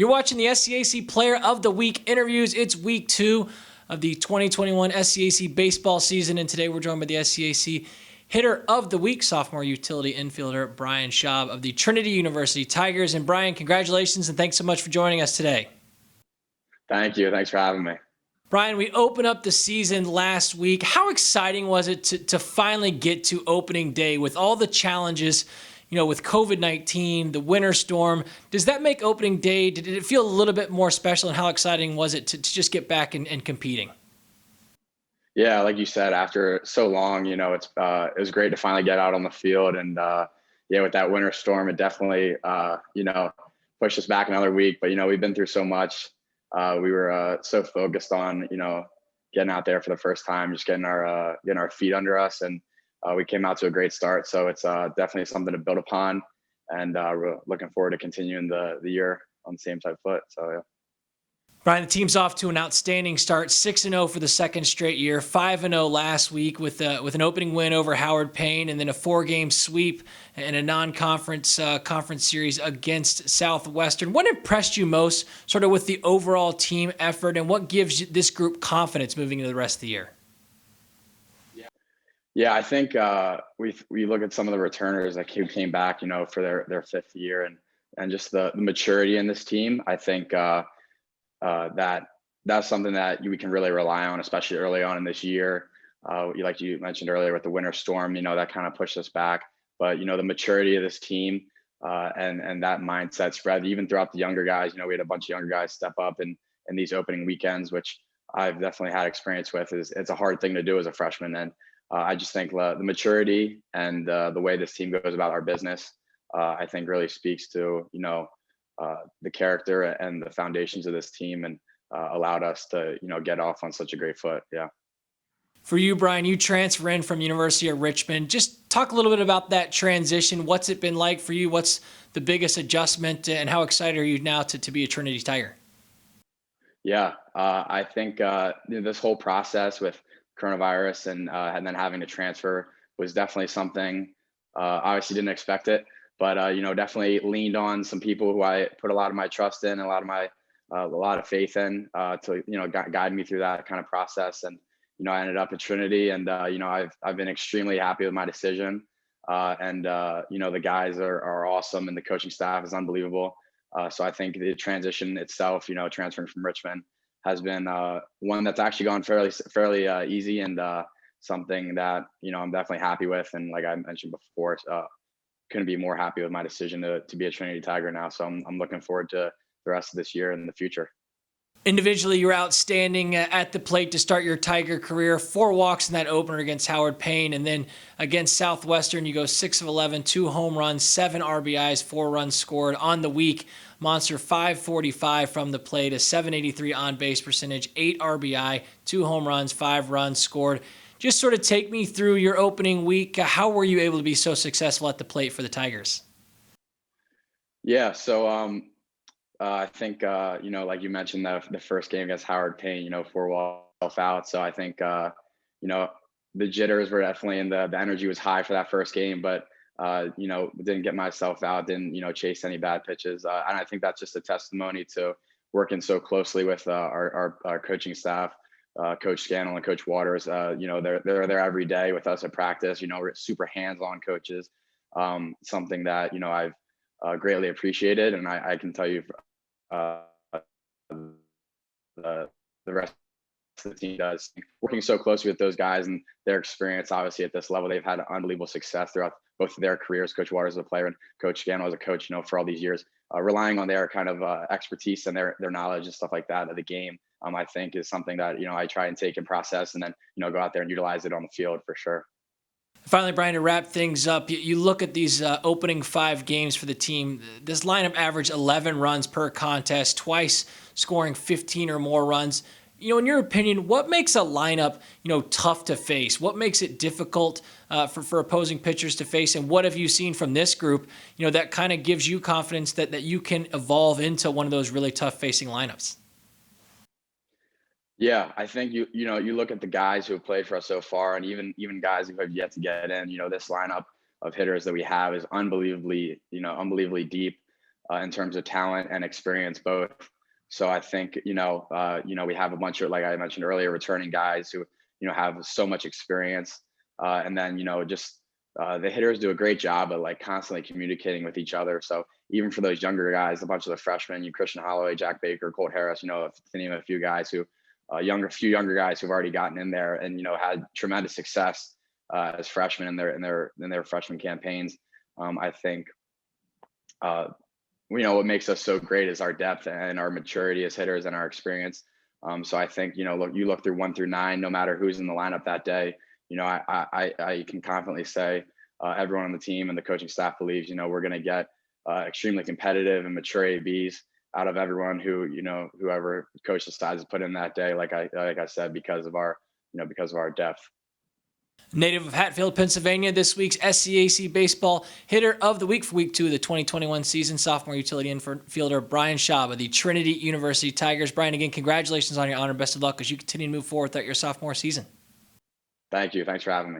You're watching the SCAC Player of the Week interviews. It's week 2 of the 2021 SCAC baseball season, and today we're joined by the SCAC Hitter of the Week, sophomore utility infielder Brian Schaub of the Trinity University Tigers. And Brian, congratulations and thanks so much for joining us today. Thank you. Thanks for having me. Brian, we opened up the season last week. How exciting was it to finally get to opening day with all the challenges, with COVID-19, the winter storm? Does that make opening day, did it feel a little bit more special, and how exciting was it to just get back and competing? Yeah, like you said, after so long, it was great to finally get out on the field. And with that winter storm, it definitely, pushed us back another week. But, we've been through so much. We were so focused on, getting out there for the first time, just getting our feet under us. And we came out to a great start. So it's definitely something to build upon. And we're looking forward to continuing the year on the same type of foot. So, yeah. Brian, the team's off to an outstanding start, 6-0 for the second straight year, 5-0 last week with an opening win over Howard Payne, and then a 4-game sweep and a non-conference conference series against Southwestern. What impressed you most sort of with the overall team effort, and what gives this group confidence moving into the rest of the year? Yeah, I think we look at some of the returners that came back, for their fifth year, and just the maturity in this team. I think that's something that we can really rely on, especially early on in this year. Like you mentioned earlier with the winter storm, that kind of pushed us back. But the maturity of this team and that mindset spread even throughout the younger guys. We had a bunch of younger guys step up in these opening weekends, which I've definitely had experience with. It's a hard thing to do as a freshman, and I just think the maturity and the way this team goes about our business, I think really speaks to the character and the foundations of this team, and allowed us to get off on such a great foot. Yeah. For you, Brian, you transfer in from University of Richmond. Just talk a little bit about that transition. What's it been like for you? What's the biggest adjustment, and how excited are you now to be a Trinity Tiger? Yeah, I think this whole process with coronavirus and then having to transfer was definitely something. Obviously didn't expect it, but definitely leaned on some people who I put a lot of my trust in, and a lot of faith in, to guide me through that kind of process. And I ended up at Trinity, and I've been extremely happy with my decision. And the guys are awesome, and the coaching staff is unbelievable. So I think the transition itself, transferring from Richmond, has been one that's actually gone fairly easy, and something that I'm definitely happy with. And like I mentioned before, couldn't be more happy with my decision to be a Trinity Tiger now. So I'm looking forward to the rest of this year and the future. Individually, you're outstanding at the plate to start your Tiger career. 4 walks in that opener against Howard Payne, and then against Southwestern, you go 6 of 11, 2 home runs, 7 RBIs, 4 runs scored on the week. Monster .545 from the plate, a .783 on-base percentage, 8 RBI, 2 home runs, 5 runs scored. Just sort of take me through your opening week. How were you able to be so successful at the plate for the Tigers? Yeah, so I think like you mentioned, the first game against Howard Payne, 4 walks out. So I think the jitters were definitely, and the energy was high for that first game, but didn't get myself out, didn't chase any bad pitches, and I think that's just a testimony to working so closely with our coaching staff, Coach Scannell and Coach Waters. They're there every day with us at practice. We're super hands-on coaches, something that I've greatly appreciated, and I can tell you the rest of the team does. Working so closely with those guys and their experience, obviously at this level, they've had unbelievable success throughout both of their careers. Coach Waters as a player and Coach Scannell as a coach, for all these years, relying on their kind of expertise and their knowledge and stuff like that of the game. I think is something that I try and take and process, and then go out there and utilize it on the field for sure. Finally, Brian, to wrap things up, you look at these opening 5 games for the team. This lineup averaged 11 runs per contest, twice scoring 15 or more runs. In your opinion, what makes a lineup, tough to face? What makes it difficult for opposing pitchers to face? And what have you seen from this group, that kind of gives you confidence that you can evolve into one of those really tough facing lineups? Yeah, I think you look at the guys who have played for us so far, and even guys who have yet to get in. This lineup of hitters that we have is unbelievably deep. in terms of talent and experience both. So I think we have a bunch of, like I mentioned earlier, returning guys who have so much experience, and then just the hitters do a great job of like constantly communicating with each other. So even for those younger guys, a bunch of the freshmen, Christian Holloway, Jack Baker, Colt Harris, to name a few guys who few younger guys who've already gotten in there and had tremendous success as freshmen in their freshman campaigns. I think what makes us so great is our depth and our maturity as hitters and our experience. So I think you look through 1 through 9, no matter who's in the lineup that day. I can confidently say everyone on the team and the coaching staff believes we're going to get extremely competitive and mature ABs out of everyone whoever coach decides to put in that day. Like I said, because of our depth. Native of Hatfield, Pennsylvania, this week's SCAC Baseball Hitter of the Week for Week 2 of the 2021 season, sophomore utility infielder Brian Schaub of the Trinity University Tigers. Brian, again, congratulations on your honor. Best of luck as you continue to move forward throughout your sophomore season. Thank you. Thanks for having me.